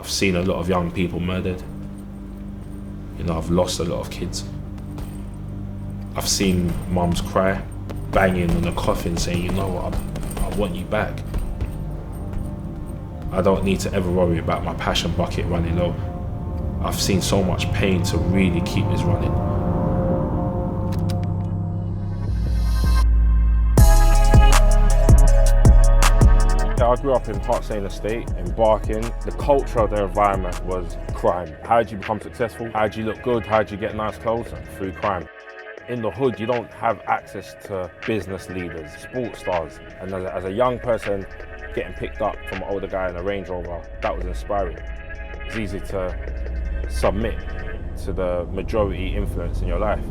I've seen a lot of young people murdered. You know, I've lost a lot of kids. I've seen mums cry, banging on the coffin saying, you know what, I want you back. I don't need to ever worry about my passion bucket running low. I've seen so much pain to really keep this running. I grew up in Park Lane Estate in Barking. The culture of the environment was crime. How do you become successful? How do you look good? How do you get nice clothes? Through crime. In the hood, you don't have access to business leaders, sports stars. And as a young person, getting picked up from an older guy in a Range Rover, that was inspiring. It's easy to submit to the majority influence in your life.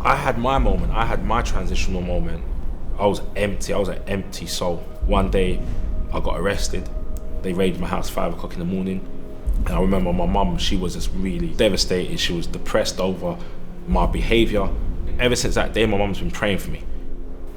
I had my moment, I had my transitional moment. I was empty, I was an empty soul. One day, I got arrested. They raided my house 5 o'clock in the morning. And I remember my mum, she was just really devastated. She was depressed over my behavior. Ever since that day, my mum's been praying for me.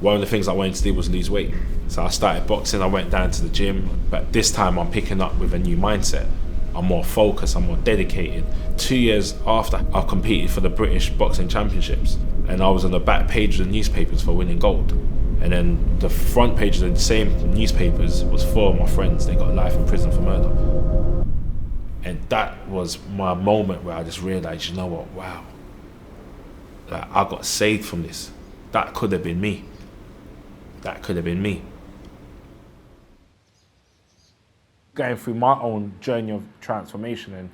One of the things I wanted to do was lose weight. So I started boxing, I went down to the gym. But this time I'm picking up with a new mindset. I'm more focused, I'm more dedicated. 2 years after, I competed for the British Boxing Championships. And I was on the back page of the newspapers for winning gold. And then the front page of the same newspapers was 4 of my friends. They got life in prison for murder. And that was my moment where I just realized, you know what, wow. Like, I got saved from this. That could have been me. That could have been me. Going through my own journey of transformation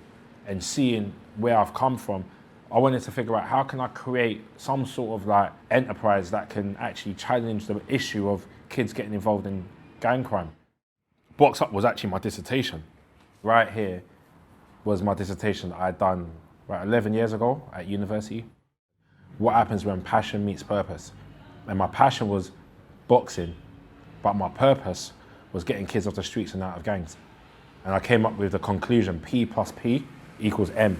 and seeing where I've come from, I wanted to figure out how can I create some sort of like enterprise that can actually challenge the issue of kids getting involved in gang crime. BoxUp was actually my dissertation. Right here was my dissertation that I'd done about 11 years ago at university. What happens when passion meets purpose? And my passion was boxing, but my purpose was getting kids off the streets and out of gangs. And I came up with the conclusion, P plus P equals M.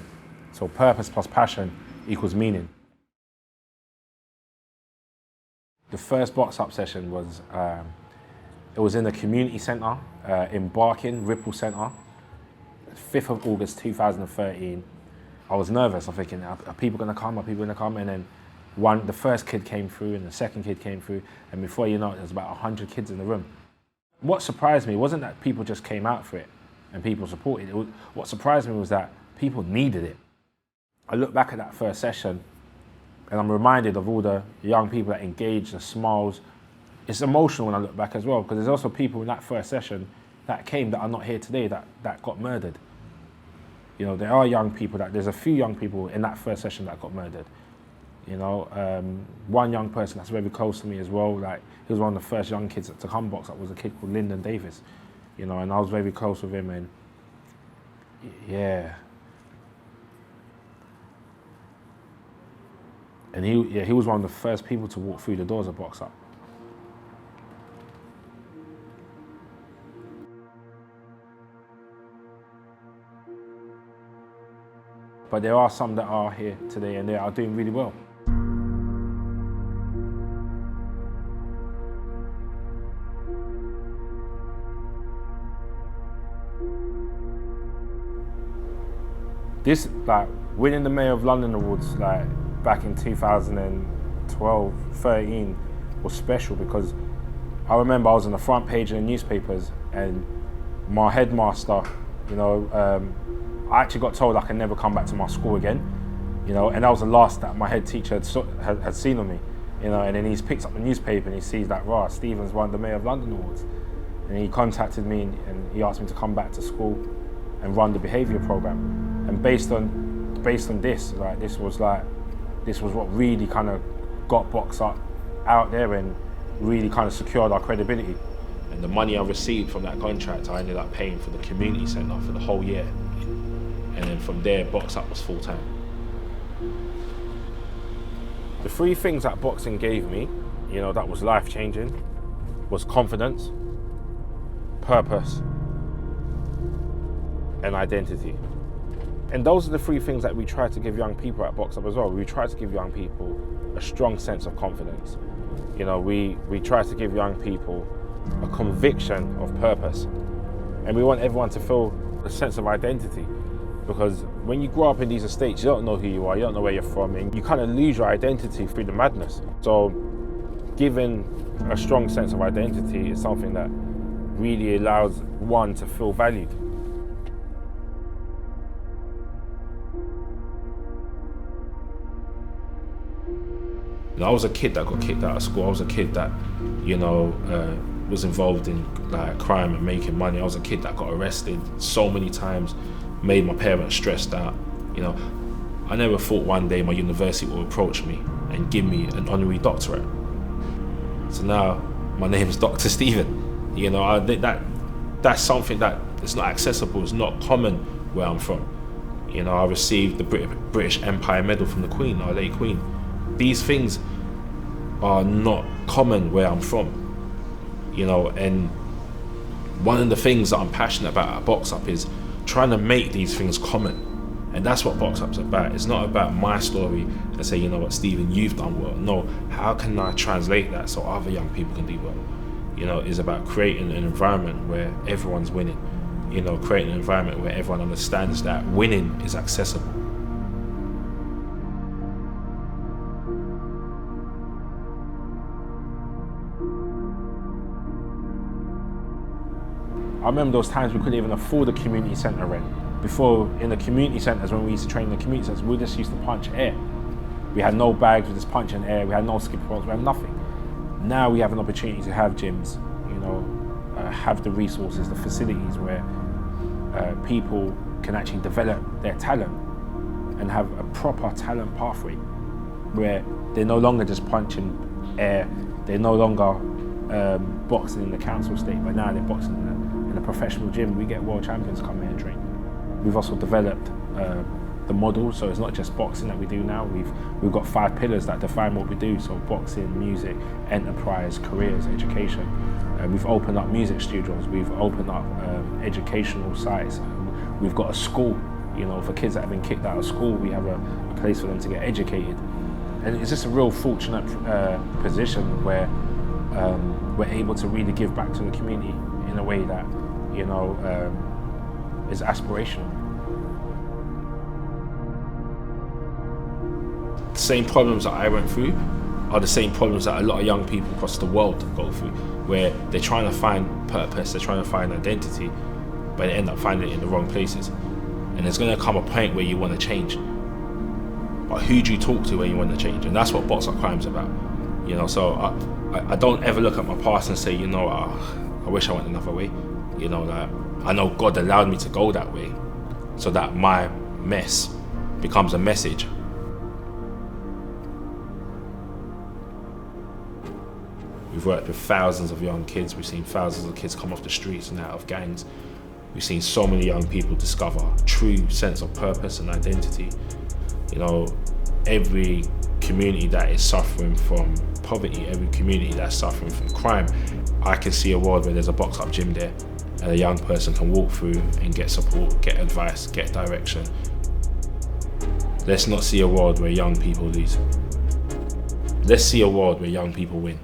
So purpose plus passion equals meaning. The first BoxUp session was, it was in the community centre in Barking, Ripple Centre, 5th of August 2013. I was nervous, I'm thinking, are people gonna come, are people gonna come? And then the first kid came through and the second kid came through, and before you know it, there was about 100 kids in the room. What surprised me wasn't that people just came out for it and people supported it. What surprised me was that people needed it. I look back at that first session and I'm reminded of all the young people that engaged, the smiles. It's emotional when I look back as well, because there's also people in that first session that came that are not here today that got murdered. You know, there are young people there's a few young people in that first session that got murdered. You know, one young person that's very close to me as well, like he was one of the first young kids to come box up, was a kid called Lyndon Davis. You know, and I was very close with him, and yeah. And he was one of the first people to walk through the doors of BoxUp. But there are some that are here today and they are doing really well. This, like, winning the Mayor of London Awards, like, back in 2012, 13, was special because I remember I was on the front page of the newspapers and my headmaster, you know, I actually got told I can never come back to my school again, you know, and that was the last that my head teacher had seen of me, you know, and then he picks up the newspaper and he sees that, right, Stephen's won the Mayor of London Awards. And he contacted me and he asked me to come back to school and run the behaviour programme. And based on this, like, this was what really kind of got BoxUp out there and really kind of secured our credibility. And the money I received from that contract, I ended up paying for the community centre for the whole year. And then from there, BoxUp was full time. The 3 things that boxing gave me, you know, that was life changing, was confidence, purpose, and identity. And those are the 3 things that we try to give young people at BoxUp as well. We try to give young people a strong sense of confidence. You know, we try to give young people a conviction of purpose. And we want everyone to feel a sense of identity, because when you grow up in these estates, you don't know who you are, you don't know where you're from, and you kind of lose your identity through the madness. So giving a strong sense of identity is something that really allows one to feel valued. I was a kid that got kicked out of school. I was a kid that, was involved in like crime and making money. I was a kid that got arrested so many times, made my parents stressed out. I never thought one day my university would approach me and give me an honorary doctorate. So now my name is Dr. Stephen. I think that's something that is not accessible. It's not common where I'm from. I received the British Empire Medal from the Queen, our late Queen. These things are not common where I'm from, and one of the things that I'm passionate about at BoxUp is trying to make these things common. And that's what BoxUp's about. It's not about my story and say, you know what, Stephen, you've done well. No, how can I translate that so other young people can do well? It's about creating an environment where everyone's winning. Creating an environment where everyone understands that winning is accessible. I remember those times we couldn't even afford a community centre rent. Before, in the community centres, when we used to train in the community centres, we just used to punch air. We had no bags, we just punch in air, we had no skip ropes, we had nothing. Now we have an opportunity to have gyms, have the resources, the facilities where people can actually develop their talent and have a proper talent pathway where they're no longer just punching air, they're no longer boxing in the council state, but now they're boxing in a professional gym. We get world champions come here and train. We've also developed the model, so it's not just boxing that we do now. We've got 5 pillars that define what we do. So boxing, music, enterprise, careers, education. We've opened up music studios. We've opened up educational sites. We've got a school. For kids that have been kicked out of school, we have a place for them to get educated. And it's just a real fortunate position where we're able to really give back to the community in a way that is aspirational. The same problems that I went through are the same problems that a lot of young people across the world go through, where they're trying to find purpose, they're trying to find identity, but they end up finding it in the wrong places. And there's going to come a point where you want to change. But who do you talk to when you want to change? And that's what BoxUp Crime's about. So I don't ever look at my past and say, I wish I went another way. I know God allowed me to go that way so that my mess becomes a message. We've worked with thousands of young kids. We've seen thousands of kids come off the streets and out of gangs. We've seen so many young people discover a true sense of purpose and identity. Every community that is suffering from poverty, every community that's suffering from crime, I can see a world where there's a BoxUp gym there and a young person can walk through and get support, get advice, get direction. Let's not see a world where young people lose. Let's see a world where young people win.